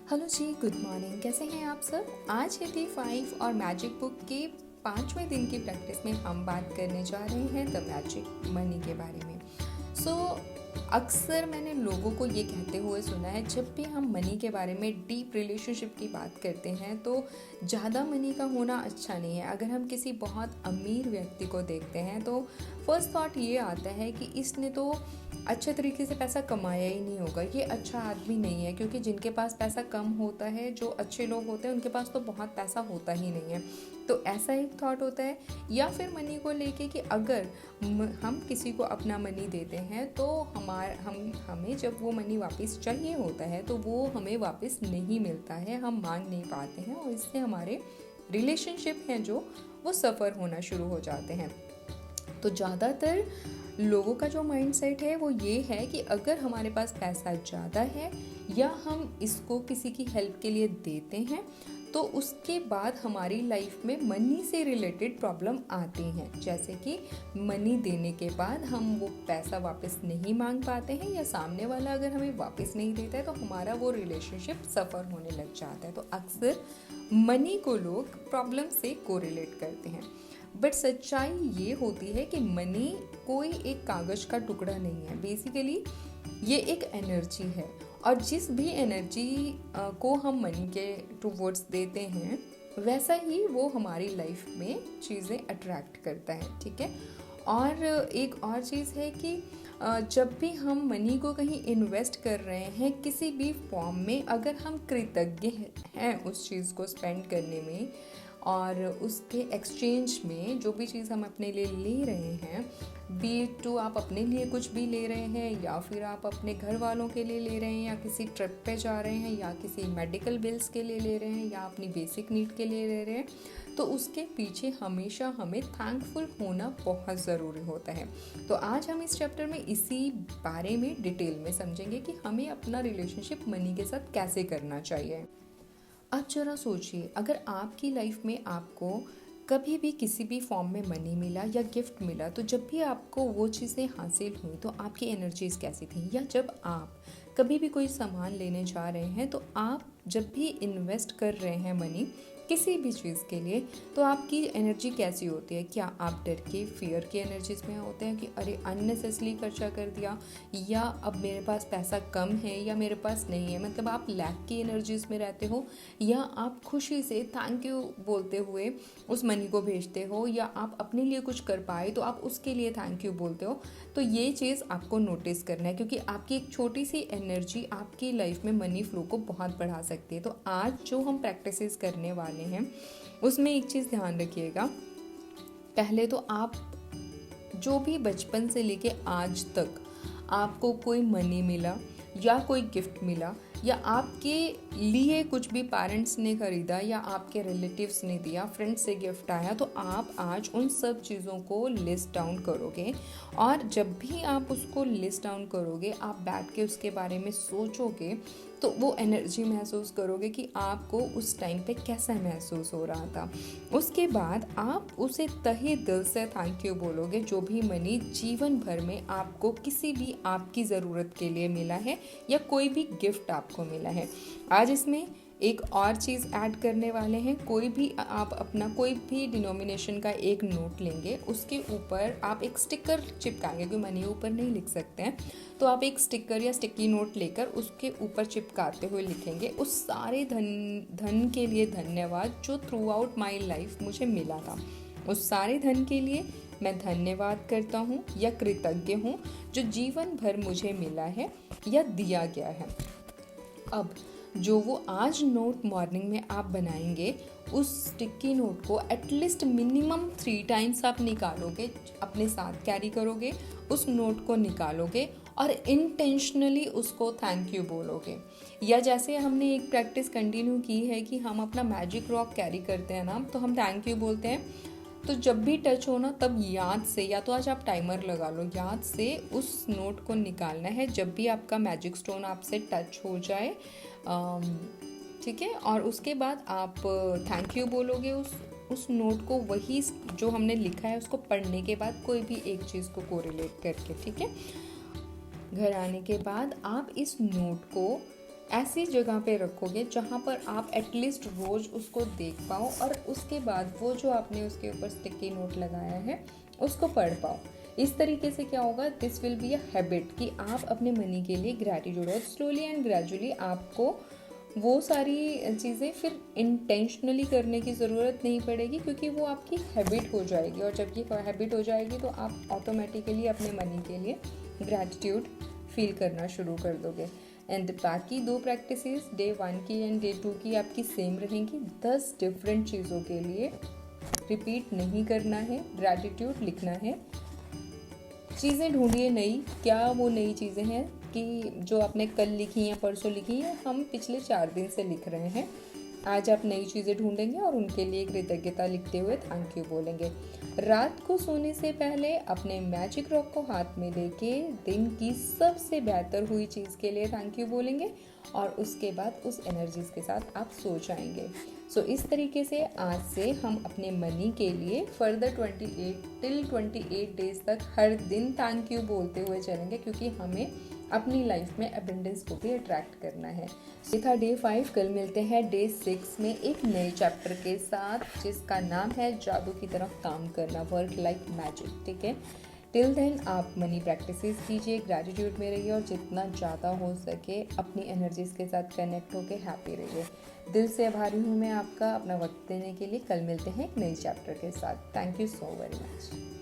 Hello जी, good morning. कैसे हैं आप सब? आज है डे 5 और मैजिक बुक के 5वें दिन की प्रैक्टिस में हम बात करने जा रहे हैं द मैजिक मनी के बारे में। अक्सर मैंने लोगों को ये कहते हुए सुना है, जब भी हम मनी के बारे में डीप रिलेशनशिप की बात करते हैं तो ज़्यादा मनी का होना अच्छा नहीं है। अगर हम किसी बहुत अमीर व्यक्ति को देखते हैं तो फर्स्ट थॉट ये आता है कि इसने तो अच्छे तरीके से पैसा कमाया ही नहीं होगा, ये अच्छा आदमी नहीं है। क्योंकि जिनके पास पैसा कम होता है, जो अच्छे लोग होते हैं, उनके पास तो बहुत पैसा होता ही नहीं है। तो ऐसा एक थॉट होता है। या फिर मनी को लेके कि अगर हम किसी को अपना मनी देते हैं तो हमें जब वो मनी वापस चाहिए होता है तो वो हमें वापस नहीं मिलता है, हम मांग नहीं पाते हैं और इससे हमारे रिलेशनशिप हैं जो वो सफ़र होना शुरू हो जाते हैं। तो ज़्यादातर लोगों का जो माइंडसेट है वो ये है कि अगर हमारे पास पैसा ज़्यादा है या हम इसको किसी की हेल्प के लिए देते हैं तो उसके बाद हमारी लाइफ में मनी से रिलेटेड प्रॉब्लम आती हैं। जैसे कि मनी देने के बाद हम वो पैसा वापस नहीं मांग पाते हैं या सामने वाला अगर हमें वापस नहीं देता है तो हमारा वो रिलेशनशिप सफ़र होने लग जाता है। तो अक्सर मनी को लोग प्रॉब्लम से कोरिलेट करते हैं। बट सच्चाई ये होती है कि मनी कोई एक कागज का टुकड़ा नहीं है। बेसिकली ये एक एनर्जी है और जिस भी एनर्जी को हम मनी के टूवर्ड्स देते हैं वैसा ही वो हमारी लाइफ में चीज़ें अट्रैक्ट करता है। ठीक है। और एक और चीज़ है कि जब भी हम मनी को कहीं इन्वेस्ट कर रहे हैं किसी भी फॉर्म में, अगर हम कृतज्ञ हैं उस चीज़ को स्पेंड करने में और उसके एक्सचेंज में जो भी चीज़ हम अपने लिए ले रहे हैं, बी टू आप अपने लिए कुछ भी ले रहे हैं या फिर आप अपने घर वालों के लिए ले रहे हैं या किसी ट्रिप पे जा रहे हैं या किसी मेडिकल बिल्स के लिए ले रहे हैं या अपनी बेसिक नीड के लिए ले रहे हैं, तो उसके पीछे हमेशा हमें थैंकफुल होना बहुत ज़रूरी होता है। तो आज हम इस चैप्टर में इसी बारे में डिटेल में समझेंगे कि हमें अपना रिलेशनशिप मनी के साथ कैसे करना चाहिए। अब जरा सोचिए, अगर आपकी लाइफ में आपको कभी भी किसी भी फॉर्म में मनी मिला या गिफ्ट मिला, तो जब भी आपको वो चीज़ें हासिल हुई तो आपकी एनर्जीज कैसी थी? या जब आप कभी भी कोई सामान लेने जा रहे हैं तो आप जब भी इन्वेस्ट कर रहे हैं मनी किसी भी चीज़ के लिए तो आपकी एनर्जी कैसी होती है? क्या आप डर के, फियर की एनर्जीज में होते हैं कि अरे अननेसेसरी खर्चा कर दिया, या अब मेरे पास पैसा कम है या मेरे पास नहीं है, मतलब आप लैक की एनर्जीज में रहते हो, या आप खुशी से थैंक यू बोलते हुए उस मनी को भेजते हो, या आप अपने लिए कुछ कर पाए तो आप उसके लिए थैंक यू बोलते हो। तो ये चीज़ आपको नोटिस करना है क्योंकि आपकी एक छोटी सी एनर्जी आपकी लाइफ में मनी फ्लो को बहुत बढ़ा सकती है। तो आज जो हम प्रैक्टिसेस करने वाले हैं उसमें एक चीज़ ध्यान रखिएगा। पहले तो आप जो भी बचपन से लेके आज तक आपको कोई मनी मिला या कोई गिफ्ट मिला या आपके लिए कुछ भी पेरेंट्स ने खरीदा या आपके रिलेटिव्स ने दिया, फ्रेंड्स से गिफ्ट आया, तो आप आज उन सब चीज़ों को लिस्ट डाउन करोगे। और जब भी आप उसको लिस्ट डाउन करोगे, आप बैठ के उसके बारे में सोचोगे तो वो एनर्जी महसूस करोगे कि आपको उस टाइम पे कैसा महसूस हो रहा था। उसके बाद आप उसे तहे दिल से थैंक यू बोलोगे, जो भी मनी जीवन भर में आपको किसी भी आपकी ज़रूरत के लिए मिला है या कोई भी गिफ्ट आपको मिला है। आज इसमें एक और चीज़ ऐड करने वाले हैं। कोई भी आप अपना कोई भी डिनोमिनेशन का एक नोट लेंगे, उसके ऊपर आप एक स्टिकर चिपकाएंगे, क्योंकि मनी ऊपर नहीं लिख सकते हैं, तो आप एक स्टिकर या स्टिकी नोट लेकर उसके ऊपर चिपकाते हुए लिखेंगे, उस सारे धन के लिए धन्यवाद जो थ्रू आउट माई लाइफ मुझे मिला था। उस सारे धन के लिए मैं धन्यवाद करता हूँ या कृतज्ञ हूँ जो जीवन भर मुझे मिला है या दिया गया है। अब जो वो आज नोट मॉर्निंग में आप बनाएंगे, उस स्टिकी नोट को एटलीस्ट मिनिमम 3 टाइम्स आप निकालोगे, अपने साथ कैरी करोगे, उस नोट को निकालोगे और इंटेंशनली उसको थैंक यू बोलोगे। या जैसे हमने एक प्रैक्टिस कंटिन्यू की है कि हम अपना मैजिक रॉक कैरी करते हैं ना, तो हम थैंक यू बोलते हैं, तो जब भी टच हो ना तब याद से, या तो आज आप टाइमर लगा लो, याद से उस नोट को निकालना है जब भी आपका मैजिक स्टोन आपसे टच हो जाए। ठीक है। और उसके बाद आप थैंक यू बोलोगे उस नोट को, वही जो हमने लिखा है उसको पढ़ने के बाद कोई भी एक चीज़ को कोरिलेट करके। ठीक है। घर आने के बाद आप इस नोट को ऐसी जगह पे रखोगे जहाँ पर आप एटलीस्ट रोज़ उसको देख पाओ और उसके बाद वो जो आपने उसके ऊपर स्टिकी नोट लगाया है उसको पढ़ पाओ। इस तरीके से क्या होगा, this will be a habit कि आप अपने मनी के लिए ग्रैटिट्यूड, और स्लोली एंड ग्रेजुअली आपको वो सारी चीज़ें फिर इंटेंशनली करने की ज़रूरत नहीं पड़ेगी, क्योंकि वो आपकी हैबिट हो जाएगी। और जब ये हैबिट हो जाएगी तो आप ऑटोमेटिकली अपने मनी के लिए ग्रैटिट्यूड फील करना शुरू कर दोगे। एंड बाकी 2 प्रैक्टिसेस, डे 1 की एंड डे 2 की आपकी सेम रहेंगी। 10 डिफरेंट चीज़ों के लिए रिपीट नहीं करना है, ग्रैटिट्यूड लिखना है। चीज़ें ढूंढिए नई, क्या वो नई चीज़ें हैं कि जो आपने कल लिखी या परसों लिखी हैं, हम पिछले 4 दिन से लिख रहे हैं। आज आप नई चीज़ें ढूंढेंगे और उनके लिए कृतज्ञता लिखते हुए थैंक यू बोलेंगे। रात को सोने से पहले अपने मैजिक रॉक को हाथ में लेके दिन की सबसे बेहतर हुई चीज़ के लिए थैंक यू बोलेंगे और उसके बाद उस एनर्जीज के साथ आप सो जाएंगे। सो इस तरीके से आज से हम अपने मनी के लिए फर्दर 28 डेज तक हर दिन थैंक यू बोलते हुए चलेंगे, क्योंकि हमें अपनी लाइफ में अबेंडेंस को भी अट्रैक्ट करना है। ये था डे 5। कल मिलते हैं डे 6 में एक नए चैप्टर के साथ, जिसका नाम है जादू की तरह काम करना, वर्क लाइक मैजिक। ठीक है, टिल देन आप मनी प्रैक्टिसेस कीजिए, ग्रैटिट्यूड में रहिए और जितना ज़्यादा हो सके अपनी एनर्जीज के साथ कनेक्ट होकर हैप्पी रहिए। दिल से आभारी हूँ मैं आपका अपना वक्त देने के लिए। कल मिलते हैं एक नए चैप्टर के साथ। Thank you so very much.